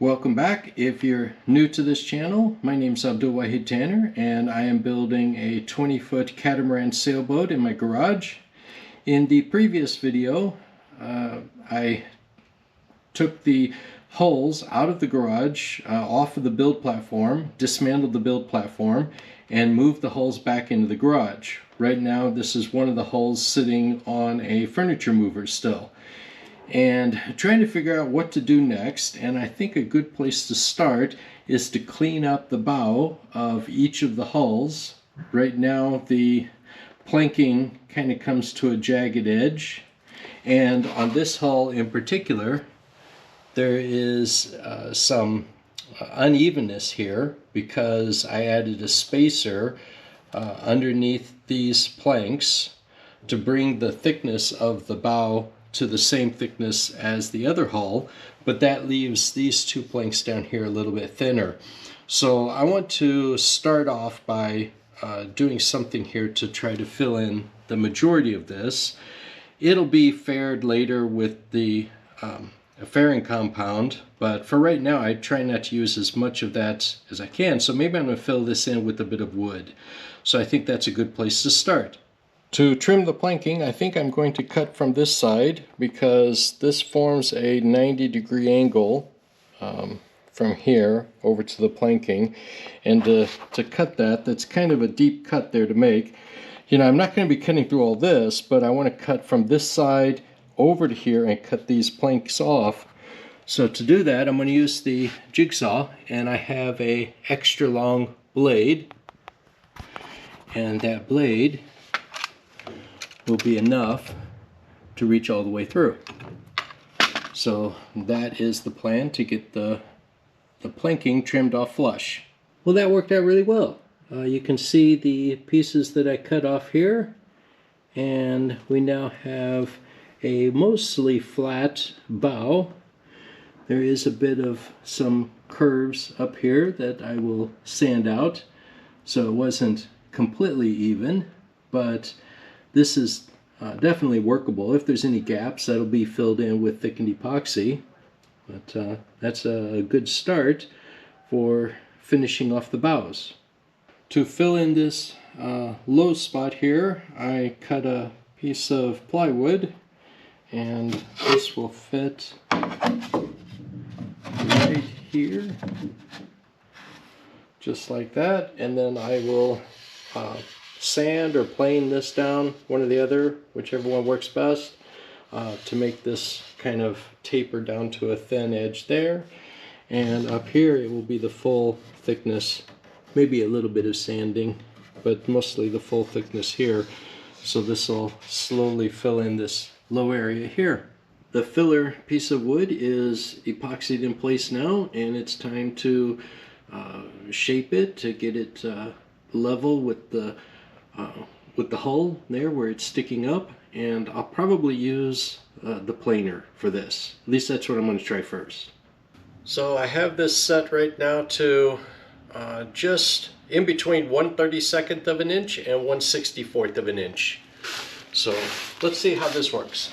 Welcome back. If you're new to this channel, my name is Abdul Wahid Tanner and I am building a 20-foot catamaran sailboat in my garage. In the previous video, I took the hulls out of the garage, off of the build platform, dismantled the build platform, and moved the hulls back into the garage. Right now this is one of the hulls sitting on a furniture mover still. And trying to figure out what to do next, and I think a good place to start is to clean up the bow of each of the hulls. Right now the planking kind of comes to a jagged edge, and on this hull in particular there is some unevenness here because I added a spacer underneath these planks to bring the thickness of the bow to the same thickness as the other hull, but that leaves these two planks down here a little bit thinner. So I want to start off by doing something here to try to fill in the majority of this. It'll be faired later with the fairing compound, but for right now I try not to use as much of that as I can, so maybe I'm going to fill this in with a bit of wood. So I think that's a good place to start. To trim the planking, I think I'm going to cut from this side because this forms a 90-degree angle from here over to the planking. And to cut that, that's kind of a deep cut there to make. You know, I'm not going to be cutting through all this, but I want to cut from this side over to here and cut these planks off. So to do that, I'm going to use the jigsaw, and I have a extra long blade, and that blade will be enough to reach all the way through. So that is the plan, to get the planking trimmed off flush. Well, that worked out really well. You can see the pieces that I cut off here, and we now have a mostly flat bow. There is a bit of some curves up here that I will sand out, so it wasn't completely even, but this is definitely workable. If there's any gaps, that'll be filled in with thickened epoxy. But that's a good start for finishing off the bows. To fill in this low spot here, I cut a piece of plywood, and this will fit right here, just like that. And then I will sand or plane this down, one or the other, whichever one works best, to make this kind of taper down to a thin edge there. And up here it will be the full thickness, maybe a little bit of sanding, but mostly the full thickness here. So this will slowly fill in this low area here. The filler piece of wood is epoxied in place now, and it's time to shape it to get it level with the hull there where it's sticking up. And I'll probably use the planer for this. At least that's what I'm going to try first. So I have this set right now to just in between 1/32 of an inch and 1/64 of an inch. So let's see how this works.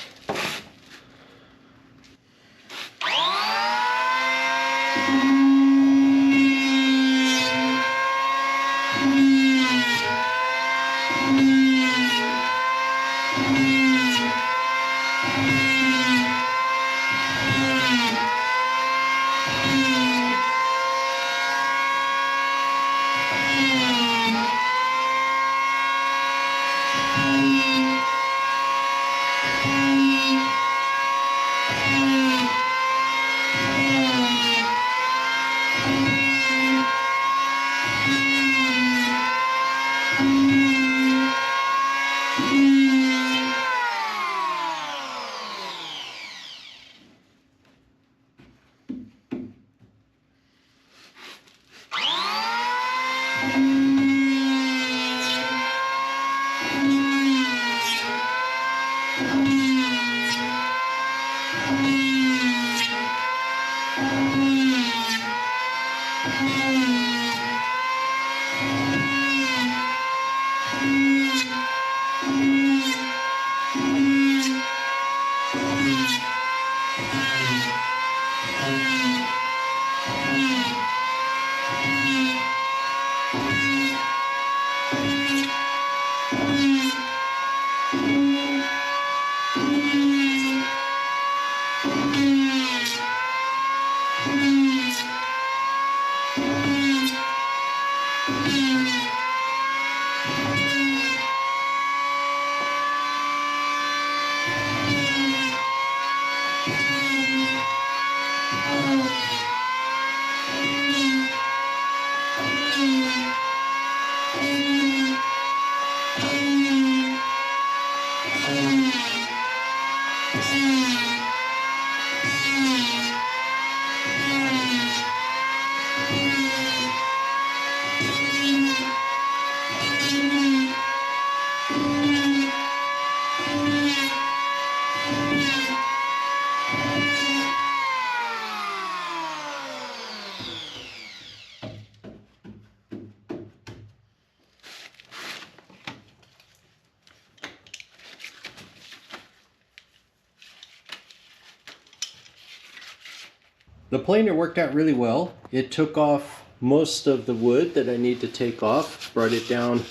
The planer worked out really well. It took off most of the wood that I need to take off, brought it down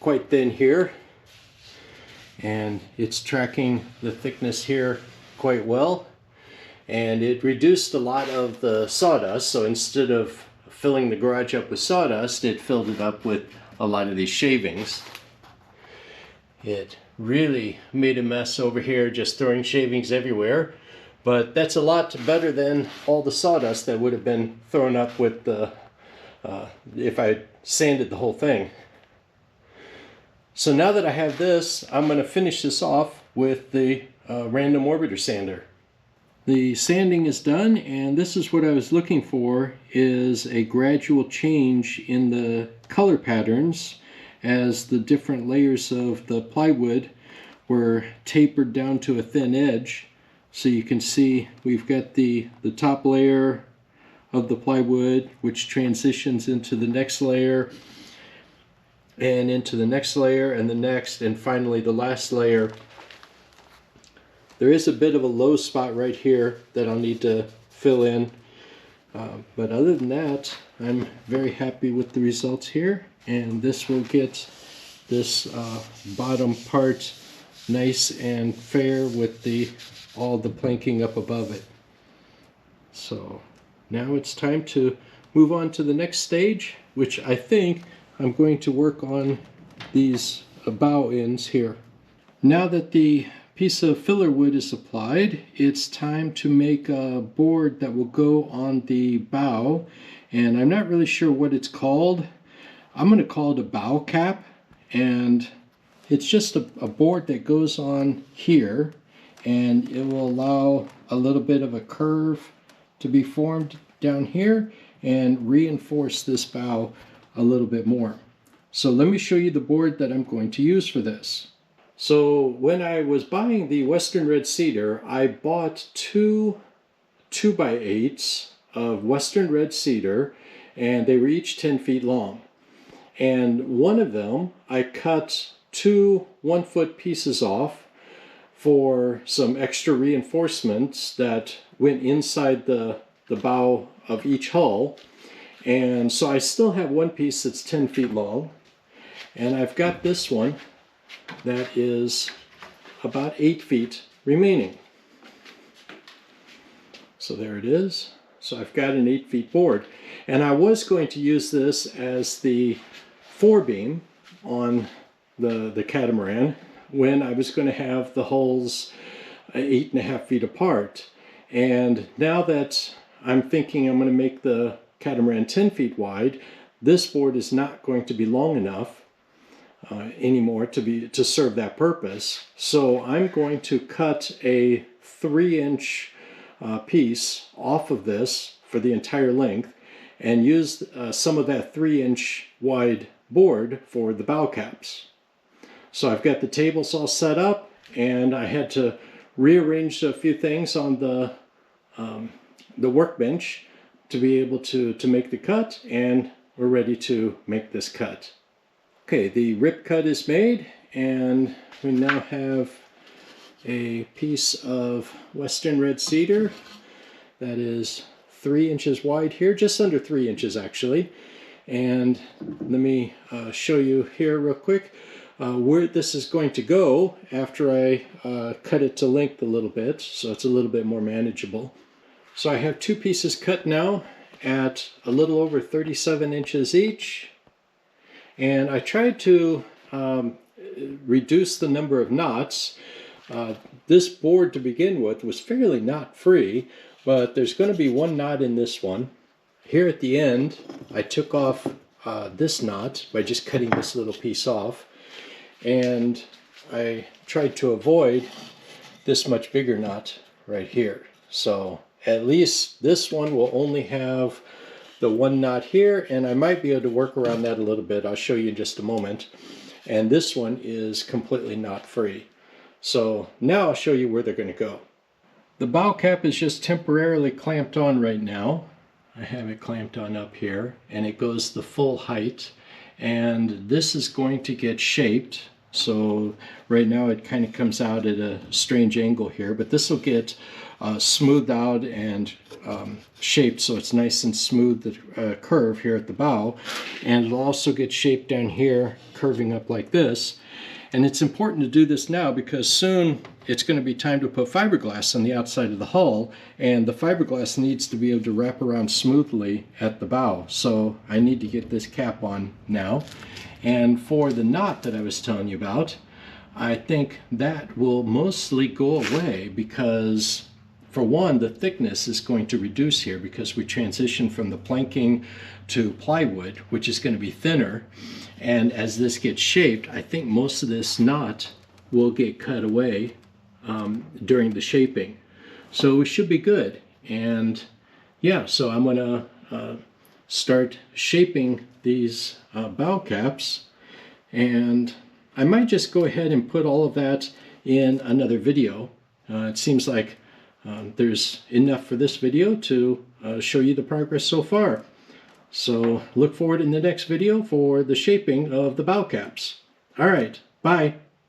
quite thin here, and it's tracking the thickness here quite well, and it reduced a lot of the sawdust. So instead of filling the garage up with sawdust, it filled it up with a lot of these shavings. It really made a mess over here, just throwing shavings everywhere. But that's a lot better than all the sawdust that would have been thrown up with the if I sanded the whole thing. So now that I have this, I'm going to finish this off with the random orbiter sander. The sanding is done, and this is what I was looking for, is a gradual change in the color patterns as the different layers of the plywood were tapered down to a thin edge. So you can see we've got the top layer of the plywood, which transitions into the next layer and into the next layer and the next, and finally the last layer. There is a bit of a low spot right here that I'll need to fill in, but other than that, I'm very happy with the results here, and this will get this bottom part nice and fair with all the planking up above it. So now it's time to move on to the next stage, which I think I'm going to work on these bow ends here. Now that the piece of filler wood is applied, it's time to make a board that will go on the bow, and I'm not really sure what it's called. I'm going to call it a bow cap, and it's just a board that goes on here, and it will allow a little bit of a curve to be formed down here and reinforce this bow a little bit more. So let me show you the board that I'm going to use for this. So when I was buying the Western Red Cedar, I bought two 2x8s of Western Red Cedar, and they were each 10 feet long. And one of them I cut two 1-foot pieces off for some extra reinforcements that went inside the bow of each hull. And so I still have one piece that's 10 feet long, and I've got this one that is about 8 feet remaining. So there it is. So I've got an 8 feet board, and I was going to use this as the forebeam on the catamaran when I was going to have the hulls 8.5 feet apart. And now that I'm thinking I'm going to make the catamaran 10 feet wide, this board is not going to be long enough anymore to serve that purpose. So I'm going to cut a 3-inch piece off of this for the entire length and use some of that 3-inch wide board for the bow caps. So I've got the tables all set up, and I had to rearrange a few things on the workbench to be able to make the cut, and we're ready to make this cut. Okay, the rip cut is made, and we now have a piece of Western Red Cedar that is 3 inches wide here, just under 3 inches actually. And let me show you here real quick where this is going to go after I cut it to length a little bit, so it's a little bit more manageable. So I have two pieces cut now at a little over 37 inches each, and I tried to reduce the number of knots. This board to begin with was fairly knot free, but there's going to be one knot in this one. Here at the end, I took off this knot by just cutting this little piece off, and I tried to avoid this much bigger knot right here. So at least this one will only have the one knot here, and I might be able to work around that a little bit. I'll show you in just a moment. And this one is completely knot free. So now I'll show you where they're going to go. The bow cap is just temporarily clamped on right now. I have it clamped on up here, and it goes the full height. And this is going to get shaped So right now it kind of comes out at a strange angle here, but this will get smoothed out and shaped so it's nice and smooth, the curve here at the bow. And it'll also get shaped down here, curving up like this. And it's important to do this now because soon it's going to be time to put fiberglass on the outside of the hull, and the fiberglass needs to be able to wrap around smoothly at the bow. So I need to get this cap on now. And for the knot that I was telling you about, I think that will mostly go away because, for one, the thickness is going to reduce here because we transition from the planking to plywood, which is going to be thinner. And as this gets shaped, I think most of this knot will get cut away during the shaping. So we should be good. And yeah, so I'm going to start shaping these bow caps, and I might just go ahead and put all of that in another video. It seems like there's enough for this video to show you the progress so far. So look forward in the next video for the shaping of the bow caps. All right, bye.